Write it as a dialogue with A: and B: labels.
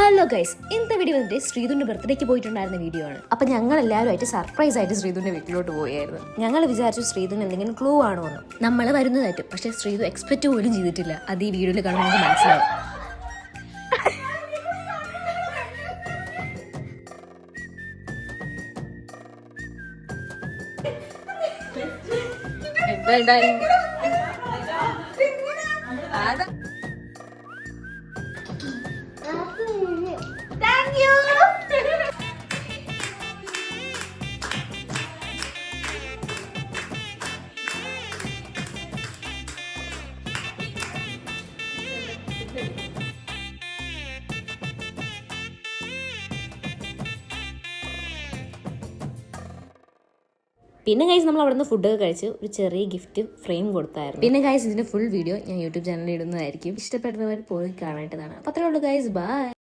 A: Hello guys, ഇന്നത്തെ video വന്നിട്ട് ശ്രീധുവിന്റെ ബർത്ത്ഡേക്ക് പോയിട്ടുണ്ടായിരുന്ന വീഡിയോ ആണ്. അപ്പൊ ഞങ്ങൾ എല്ലാവരുമായിട്ട് സർപ്രൈസ് ആയിട്ട് ശ്രീധുവിന്റെ വീട്ടിലോട്ട് പോയായിരുന്നു. ഞങ്ങൾ വിചാരിച്ചു ശ്രീധുവിന് എന്തെങ്കിലും ക്ലൂ ആണോ എന്ന്. നമ്മൾ വരുന്നതായിട്ടും, പക്ഷെ ശ്രീധു എക്സ്പെക്ട് പോലും ചെയ്തിട്ടില്ല. അത് ഈ വീഡിയോയിൽ കാണുമ്പോൾ നമുക്ക് മനസ്സിലാവും. പിന്നെ ഗൈസ് നമ്മൾ അവിടെ നിന്ന് ഫുഡൊക്കെ കഴിച്ച് ഒരു ചെറിയ ഗിഫ്റ്റ് ഫ്രെയിം കൊടുത്തായിരുന്നു. പിന്നെ ഗൈസ് ഇതിന്റെ ഫുൾ വീഡിയോ ഞാൻ യൂട്യൂബ് ചാനലിൽ ഇടുന്നതായിരിക്കും. ഇഷ്ടപ്പെടുന്നവർ പോയി കാണേണ്ടതാണ്. അപ്പോൾ അത്രേ ഉള്ളൂ ഗൈസ്, ബൈ.